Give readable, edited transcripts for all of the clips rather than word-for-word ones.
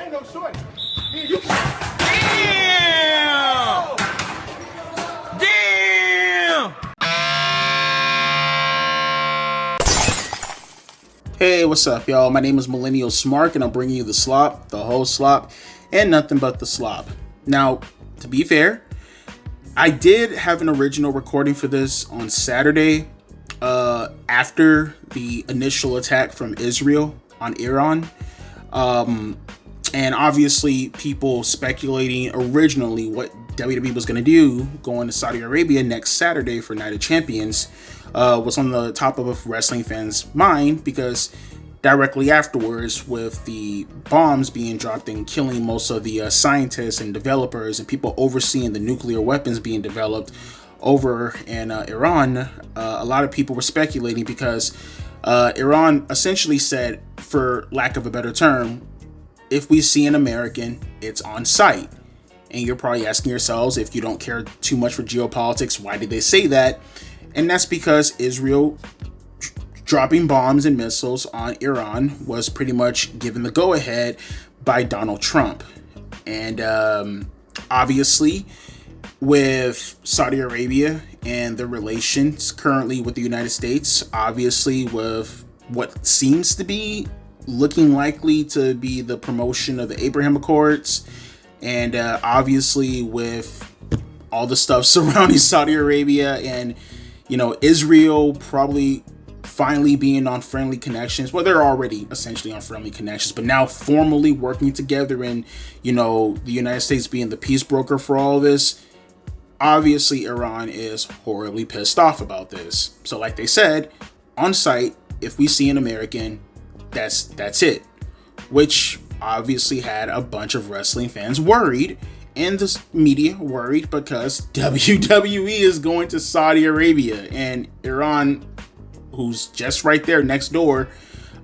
ain't no short. You Damn! Damn! Hey, what's up, y'all? My name is Millennial Smark, and I'm bringing you the slop, the whole slop, and nothing but the slop. Now, to be fair, I did have an original recording for this on Saturday, after the initial attack from Israel on Iran. And obviously, people speculating originally what WWE was going to do going to Saudi Arabia next Saturday for Night of Champions was on the top of a wrestling fan's mind, because directly afterwards, with the bombs being dropped and killing most of the scientists and developers and people overseeing the nuclear weapons being developed over in Iran, a lot of people were speculating because Iran essentially said, for lack of a better term, if we see an American, it's on site. And you're probably asking yourselves, if you don't care too much for geopolitics, why did they say that? And that's because Israel dropping bombs and missiles on Iran was pretty much given the go-ahead by Donald Trump. And obviously, with Saudi Arabia and the relations currently with the United States, obviously with what seems to be looking likely to be the promotion of the Abraham Accords, and obviously with all the stuff surrounding Saudi Arabia and, you know, Israel probably finally being on friendly connections. Well, they're already essentially on friendly connections, but now formally working together, and, you know, the United States being the peace broker for all of this. Obviously, Iran is horribly pissed off about this. So like they said, on site, if we see an American, that's it. Which obviously had a bunch of wrestling fans worried, and the media worried, because WWE is going to Saudi Arabia, and Iran, who's just right there next door,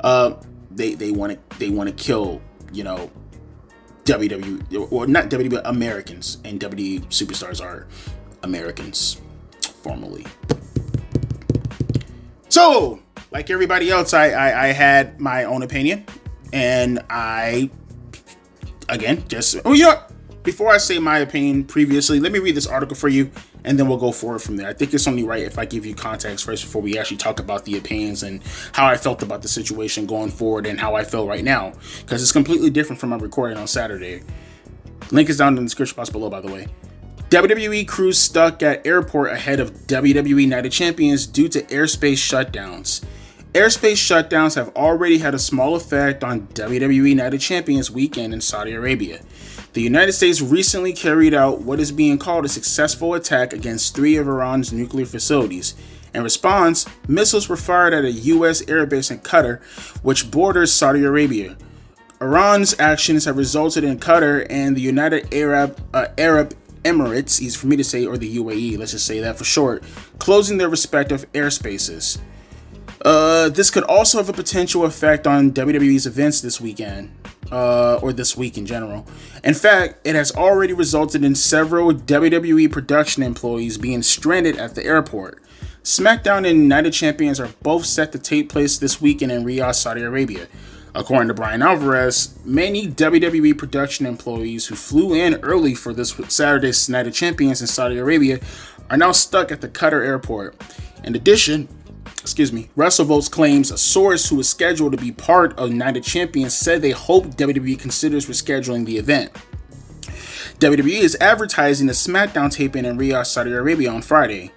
they want to kill, you know, WWE, or not WWE, but Americans, and WWE superstars are Americans formally. So, like everybody else, I had my own opinion, and I, again, before I say my opinion previously, let me read this article for you, and then we'll go forward from there. I think it's only right if I give you context first before we actually talk about the opinions and how I felt about the situation going forward and how I feel right now, because it's completely different from my recording on Saturday. Link is down in the description box below, by the way. WWE crews stuck at airport ahead of WWE Night of Champions due to airspace shutdowns. Airspace shutdowns have already had a small effect on WWE Night of Champions weekend in Saudi Arabia. The United States recently carried out what is being called a successful attack against 3 of Iran's nuclear facilities. In response, missiles were fired at a U.S. airbase in Qatar, which borders Saudi Arabia. Iran's actions have resulted in Qatar and the United Arab Emirates, easy for me to say, or the UAE, let's just say that for short, closing their respective airspaces. This could also have a potential effect on WWE's events this weekend, or this week in general. In fact, it has already resulted in several WWE production employees being stranded at the airport. SmackDown and Night of Champions are both set to take place this weekend in Riyadh, Saudi Arabia. According to Brian Alvarez, many WWE production employees who flew in early for this Saturday's Night of Champions in Saudi Arabia are now stuck at the Qatar airport. In addition, WrestleVotes claims a source who is scheduled to be part of Night of Champions said they hope WWE considers rescheduling the event. WWE is advertising a SmackDown taping in Riyadh, Saudi Arabia on Friday.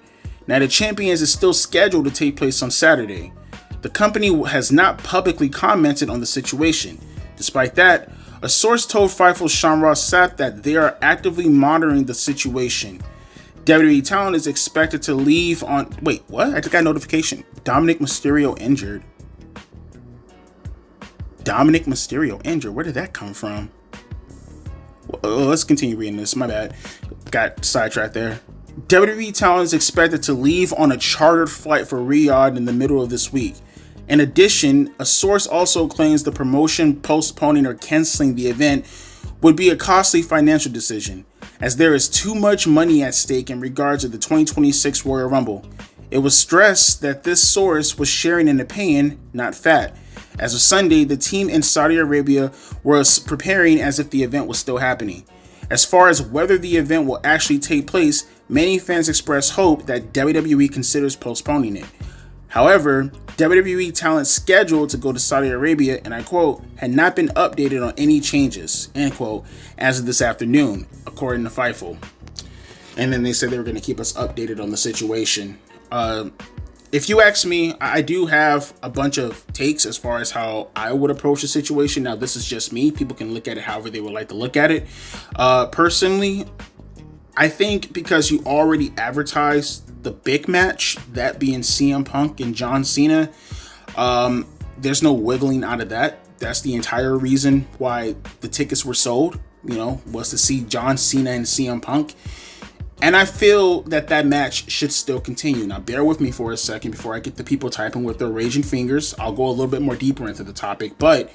Night of Champions is still scheduled to take place on Saturday. The company has not publicly commented on the situation. Despite that, a source told Fightful's Sean Ross Sapp that they are actively monitoring the situation. WWE talent is expected to leave on... Wait, what? I just got a notification. Dominic Mysterio injured. Dominic Mysterio injured? Where did that come from? Well, let's continue reading this. My bad. Got sidetracked there. WWE talent is expected to leave on a chartered flight for Riyadh in the middle of this week. In addition, a source also claims the promotion postponing or canceling the event would be a costly financial decision, as there is too much money at stake in regards to the 2026 Royal Rumble. It was stressed that this source was sharing an opinion, not fact. As of Sunday, the team in Saudi Arabia was preparing as if the event was still happening. As far as whether the event will actually take place, many fans express hope that WWE considers postponing it. However, WWE talent scheduled to go to Saudi Arabia, and I quote, had not been updated on any changes, end quote, as of this afternoon, according to Fightful. And then they said they were going to keep us updated on the situation. If you ask me, I do have a bunch of takes as far as how I would approach the situation. Now, this is just me. People can look at it however they would like to look at it. Personally, I think because you already advertised the big match, that being CM Punk and John Cena, there's no wiggling out of that. That's the entire reason why the tickets were sold, was to see John Cena and CM Punk. And I feel that match should still continue. Now, bear with me for a second before I get the people typing with their raging fingers. I'll go a little bit more deeper into the topic. But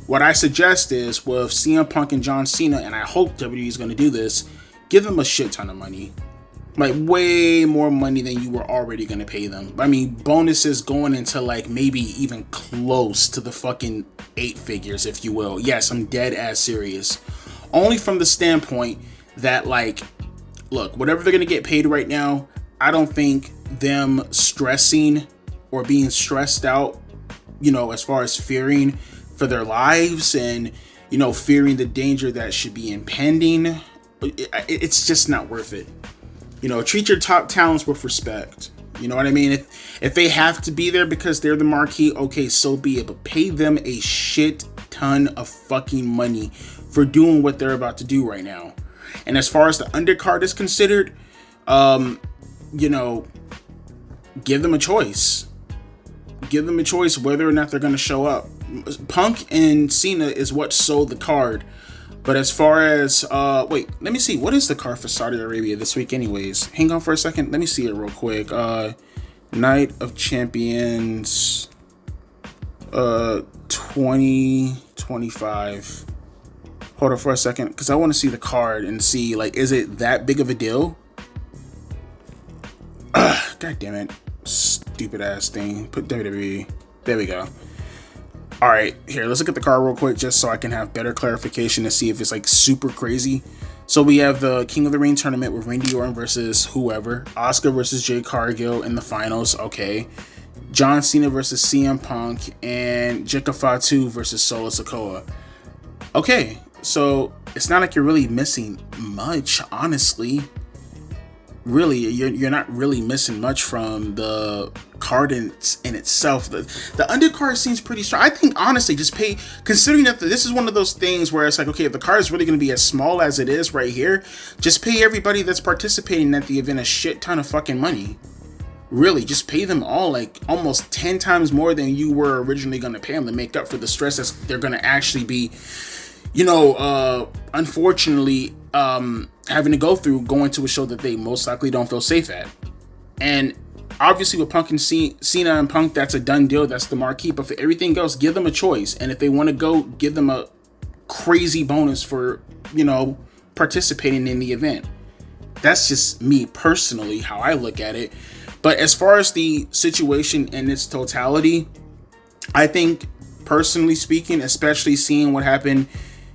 what I suggest is with CM Punk and John Cena, and I hope WWE is going to do this, give them a shit ton of money. Like, way more money than you were already going to pay them. I mean, bonuses going into, like, maybe even close to the fucking 8 figures, if you will. Yes, I'm dead ass serious. Only from the standpoint that, like, look, whatever they're going to get paid right now, I don't think them stressing or being stressed out, as far as fearing for their lives and, fearing the danger that should be impending, it's just not worth it. Treat your top talents with respect. You know what I mean? If they have to be there because they're the marquee, okay, so be it. But pay them a shit ton of fucking money for doing what they're about to do right now. And as far as the undercard is considered, give them a choice. Give them a choice whether or not they're going to show up. Punk and Cena is what sold the card. But as far as, wait, let me see. What is the card for Saudi Arabia this week anyways? Hang on for a second. Let me see it real quick. Night of Champions 2025. Hold on for a second, because I want to see the card and see, like, is it that big of a deal? God damn it. Stupid ass thing. Put WWE. There we go. All right, here, let's look at the card real quick just so I can have better clarification to see if it's, like, super crazy. So we have the King of the Ring tournament with Randy Orton versus whoever. Asuka versus Jade Cargill in the finals. Okay. John Cena versus CM Punk. And Jika Fatu versus Solo Sikoa. Okay. So it's not like you're really missing much, honestly. Really, you're not really missing much from the card in itself. The undercard seems pretty strong. I think, honestly, just pay, considering that this is one of those things where it's like, okay, if the card is really going to be as small as it is right here, just pay everybody that's participating at the event a shit ton of fucking money. Really, just pay them all like almost 10 times more than you were originally going to pay them to make up for the stress that they're going to actually be, unfortunately, having to go through going to a show that they most likely don't feel safe at. And obviously with Punk and Cena and Punk, that's a done deal. That's the marquee. But for everything else, give them a choice. And if they want to go, give them a crazy bonus for, participating in the event. That's just me personally, how I look at it. But as far as the situation in its totality, I think, personally speaking, especially seeing what happened,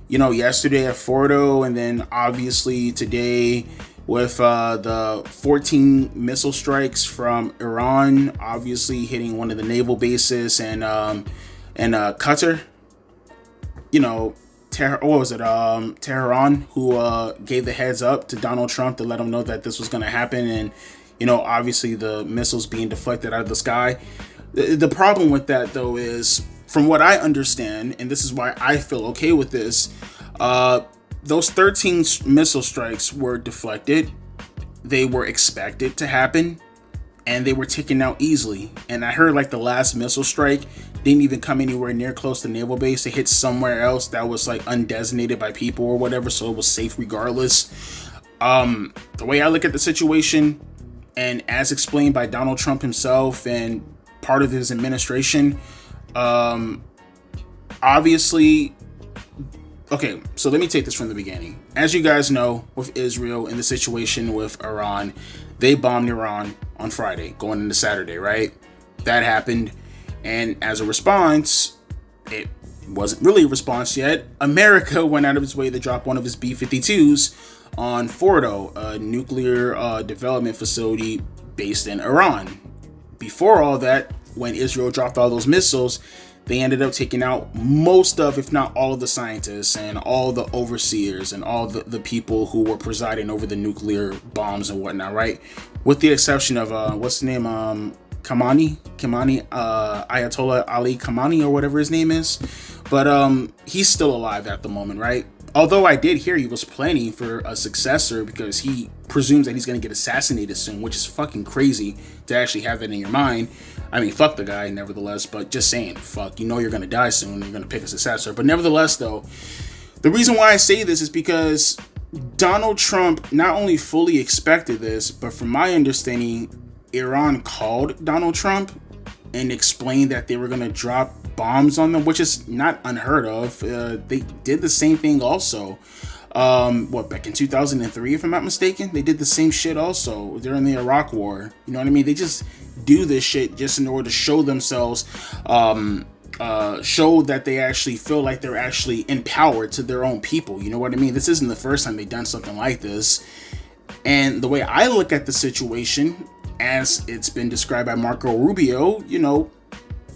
yesterday at Fordo, and then obviously today with the 14 missile strikes from Iran, obviously hitting one of the naval bases, and Qatar, Tehran, who gave the heads up to Donald Trump to let him know that this was going to happen, and obviously the missiles being deflected out of the sky. The problem with that, though, is, from what I understand, and this is why I feel okay with this, those 13 missile strikes were deflected. They were expected to happen, and they were taken out easily. And I heard like the last missile strike didn't even come anywhere near close to naval base. It hit somewhere else that was like undesignated by people or whatever, so it was safe regardless. The way I look at the situation, and as explained by Donald Trump himself and part of his administration, obviously, okay, so let me take this from the beginning. As you guys know, with Israel and the situation with Iran, they bombed Iran on Friday, going into Saturday, right? That happened. And as a response, it wasn't really a response yet. America went out of its way to drop one of its B-52s on Fordo, a nuclear development facility based in Iran. Before all that, when Israel dropped all those missiles, they ended up taking out most of, if not all of the scientists and all the overseers and all the people who were presiding over the nuclear bombs and whatnot, right? With the exception of, what's the name? Khamenei, Ayatollah Ali Khamenei or whatever his name is. But he's still alive at the moment, right? Although I did hear he was planning for a successor because he presumes that he's going to get assassinated soon, which is fucking crazy to actually have that in your mind. I mean, fuck the guy, nevertheless, but just saying, fuck, you know you're going to die soon, you're going to pick a successor. But nevertheless, though, the reason why I say this is because Donald Trump not only fully expected this, but from my understanding, Iran called Donald Trump and explained that they were going to drop bombs on them, which is not unheard of. They did the same thing also. Back in 2003, if I'm not mistaken, they did the same shit also during the Iraq War. You know what I mean? They just do this shit just in order to show themselves, show that they actually feel like they're actually empowered to their own people. You know what I mean? This isn't the first time they've done something like this. And the way I look at the situation, as it's been described by Marco Rubio, you know,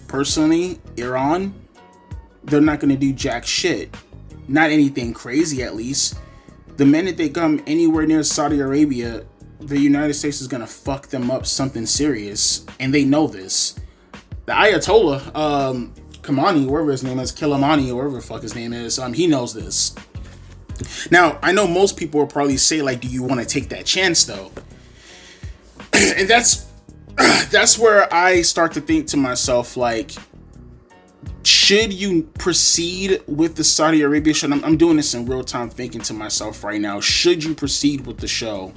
personally, Iran, they're not going to do jack shit. Not anything crazy, at least. The minute they come anywhere near Saudi Arabia, the United States is going to fuck them up something serious. And they know this. The Ayatollah, Khamenei, whatever his name is, Kilamani, or whatever the fuck his name is, he knows this. Now, I know most people will probably say, like, do you want to take that chance, though? And that's where I start to think to myself, like, should you proceed with the Saudi Arabia show? I'm doing this in real time, thinking to myself right now, should you proceed with the show?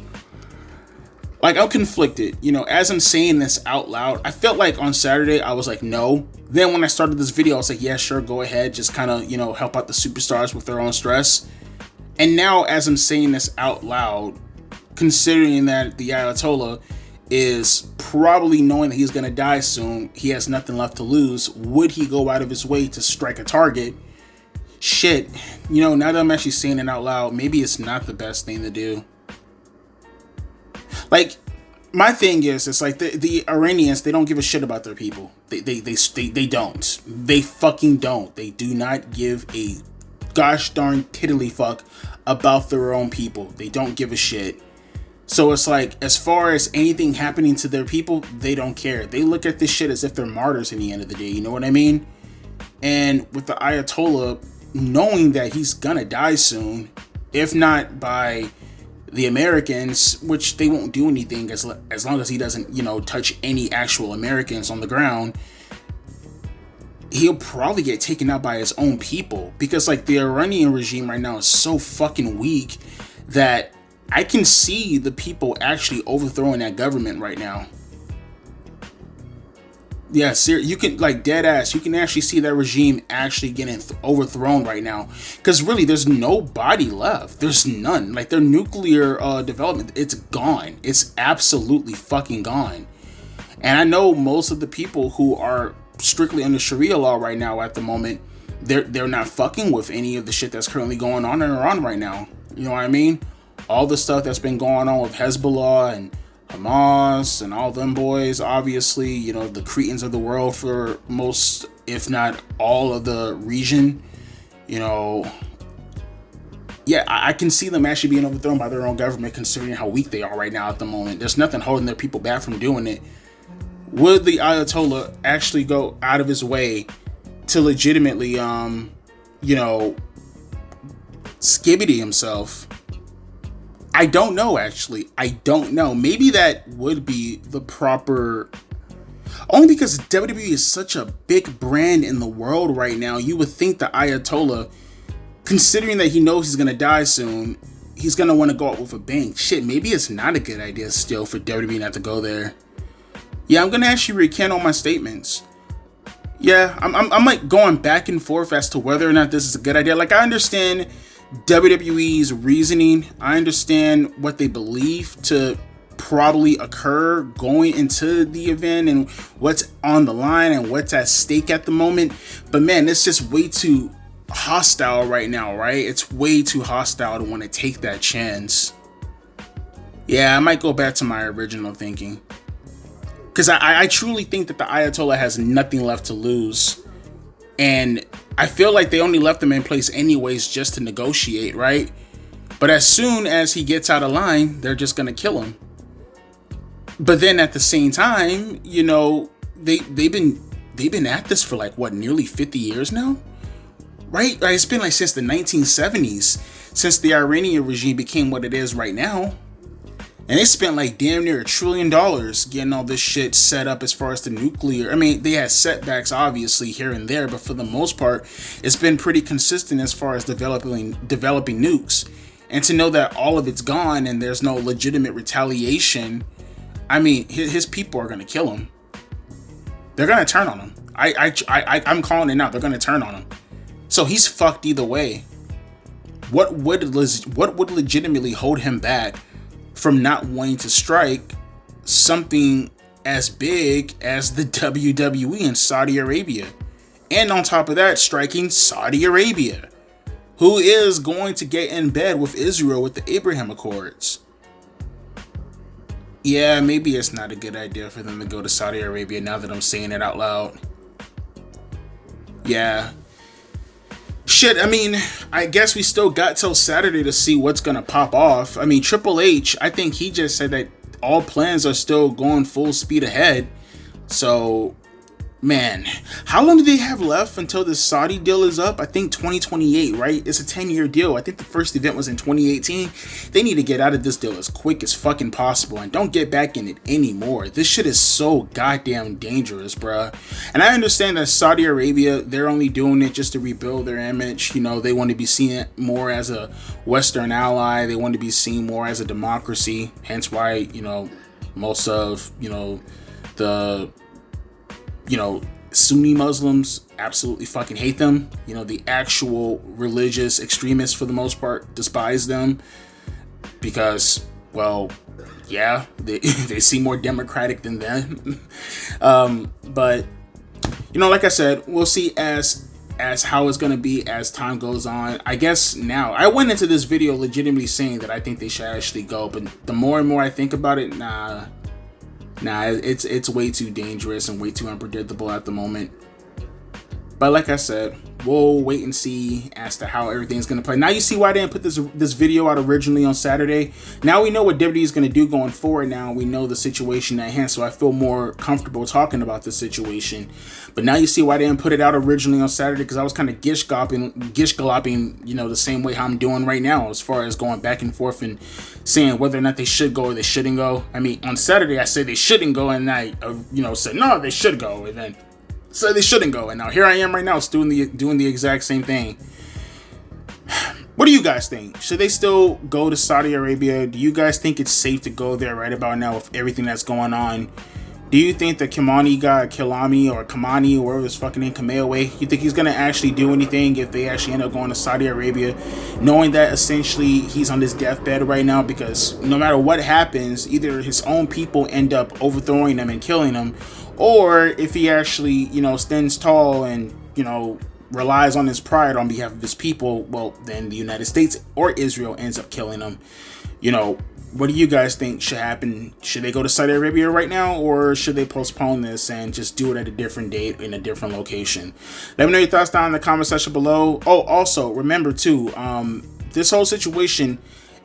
Like, I'm conflicted. You know, as I'm saying this out loud, I felt like on Saturday, I was like, no. Then when I started this video, I was like, yeah, sure, go ahead. Just kind of, you know, help out the superstars with their own stress. And now, as I'm saying this out loud, considering that the Ayatollah is probably knowing that he's going to die soon, he has nothing left to lose, would he go out of his way to strike a target? Shit, you know, now that I'm actually saying it out loud, maybe it's not the best thing to do. Like, my thing is, it's like the Iranians, they don't give a shit about their people. They don't. They fucking don't. They do not give a gosh darn tiddly fuck about their own people. They don't give a shit. So it's like, as far as anything happening to their people, they don't care. They look at this shit as if they're martyrs in the end of the day. You know what I mean? And with the Ayatollah knowing that he's gonna die soon, if not by the Americans, which they won't do anything as long as he doesn't, you know, touch any actual Americans on the ground, he'll probably get taken out by his own people. Because, like, the Iranian regime right now is so fucking weak that I can see the people actually overthrowing that government right now. Yeah, you can, like, dead ass, you can actually see that regime actually getting overthrown right now. Because really, there's nobody left. There's none. Like, their nuclear development, it's gone. It's absolutely fucking gone. And I know most of the people who are strictly under Sharia law right now at the moment, they're not fucking with any of the shit that's currently going on in Iran right now. You know what I mean? All the stuff that's been going on with Hezbollah and Hamas and all them boys, obviously, you know, the Cretans of the world for most, if not all of the region, you know, yeah, I can see them actually being overthrown by their own government, considering how weak they are right now at the moment. There's nothing holding their people back from doing it. Would the Ayatollah actually go out of his way to legitimately, you know, skibbity himself? I don't know, actually. I don't know. Maybe that would be the proper... Only because WWE is such a big brand in the world right now, you would think the Ayatollah, considering that he knows he's going to die soon, he's going to want to go out with a bang. Shit, maybe it's not a good idea still for WWE not to go there. Yeah, I'm going to actually recant all my statements. Yeah, I'm like going back and forth as to whether or not this is a good idea. Like, I understand WWE's reasoning. I understand what they believe to probably occur going into the event and what's on the line and what's at stake at the moment. But man, it's just way too hostile right now, right? It's way too hostile to want to take that chance. Yeah, I might go back to my original thinking, because I truly think that the Ayatollah has nothing left to lose. And I feel like they only left him in place anyways just to negotiate, right? But as soon as he gets out of line, they're just going to kill him. But then at the same time, you know, they've been at this for like, what, nearly 50 years now? Right? It's been like since the 1970s, since the Iranian regime became what it is right now. And they spent like damn near $1 trillion getting all this shit set up as far as the nuclear. I mean, they had setbacks obviously here and there, but for the most part, it's been pretty consistent as far as developing nukes. And to know that all of it's gone and there's no legitimate retaliation, I mean, his people are going to kill him. They're going to turn on him. I'm calling it now. They're going to turn on him. So he's fucked either way. What would legitimately hold him back from not wanting to strike something as big as the WWE in Saudi Arabia? And on top of that, striking Saudi Arabia, who is going to get in bed with Israel with the Abraham Accords. Yeah, maybe it's not a good idea for them to go to Saudi Arabia now that I'm saying it out loud. Yeah. Shit, I mean, I guess we still got till Saturday to see what's gonna pop off. I mean, Triple H, I think he just said that all plans are still going full speed ahead. So, man, how long do they have left until this Saudi deal is up? I think 2028, right? It's a 10-year deal. I think the first event was in 2018. They need to get out of this deal as quick as fucking possible and don't get back in it anymore. This shit is so goddamn dangerous, bruh. And I understand that Saudi Arabia, they're only doing it just to rebuild their image. You know, they want to be seen more as a Western ally. They want to be seen more as a democracy. Hence why, you know, most of, you know, the Sunni Muslims absolutely fucking hate them. You know, the actual religious extremists, for the most part, despise them because, well, yeah, they seem more democratic than them. But, you know, like I said, we'll see as how it's going to be as time goes on. I guess now, I went into this video legitimately saying that I think they should actually go, but the more and more I think about it, nah, it's way too dangerous and way too unpredictable at the moment. But like I said, we'll wait and see as to how everything's going to play. Now you see why I didn't put this video out originally on Saturday. Now we know what WWE is going to do going forward. Now we know the situation at hand, so I feel more comfortable talking about the situation. But now you see why I didn't put it out originally on Saturday, because I was kind of gish-galloping, you know, the same way how I'm doing right now as far as going back and forth and saying whether or not they should go or they shouldn't go. I mean, on Saturday I said they shouldn't go, and I, said no, they should go, and then said they shouldn't go, and now here I am right now, it's doing the exact same thing. What do you guys think? Should they still go to Saudi Arabia? Do you guys think it's safe to go there right about now with everything that's going on? Do you think that Kamani or whatever his fucking name, Kamehameha, you think he's going to actually do anything if they actually end up going to Saudi Arabia, knowing that essentially he's on his deathbed right now? Because no matter what happens, either his own people end up overthrowing him and killing him, or if he actually, stands tall and, relies on his pride on behalf of his people, well, then the United States or Israel ends up killing him. What do you guys think should happen? Should they go to Saudi Arabia right now, or should they postpone this and just do it at a different date in a different location? Let me know your thoughts down in the comment section below. Oh, also, remember too, this whole situation,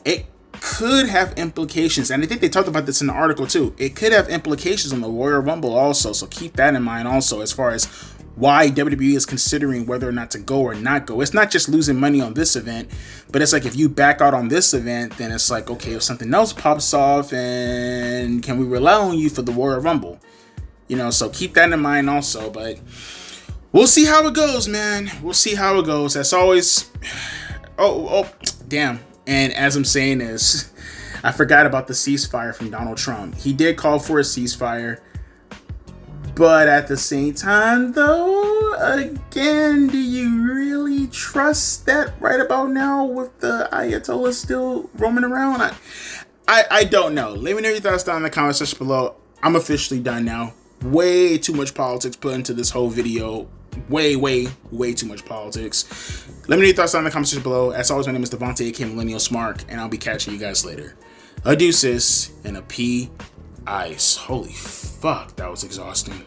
it could have implications, and I think they talked about this in the article too. It could have implications on the Royal Rumble also, so keep that in mind also as far as why WWE is considering whether or not to go or not go. It's not just losing money on this event, but it's like if you back out on this event, then it's like, okay, if something else pops off, and can we rely on you for the Royal Rumble? So keep that in mind also, but we'll see how it goes, man. We'll see how it goes. As always, oh, damn. And as I'm saying this, I forgot about the ceasefire from Donald Trump. He did call for a ceasefire. But at the same time, though, again, do you really trust that right about now with the Ayatollah still roaming around? I don't know. Let me know your thoughts down in the comment section below. I'm officially done now. Way too much politics put into this whole video. Way too much politics. Let me know your thoughts down in the comment section below. As always, my name is Devontae, aka Millennial Smart, and I'll be catching you guys later. Adieu, sis, and a P. Ice. Holy fuck, that was exhausting.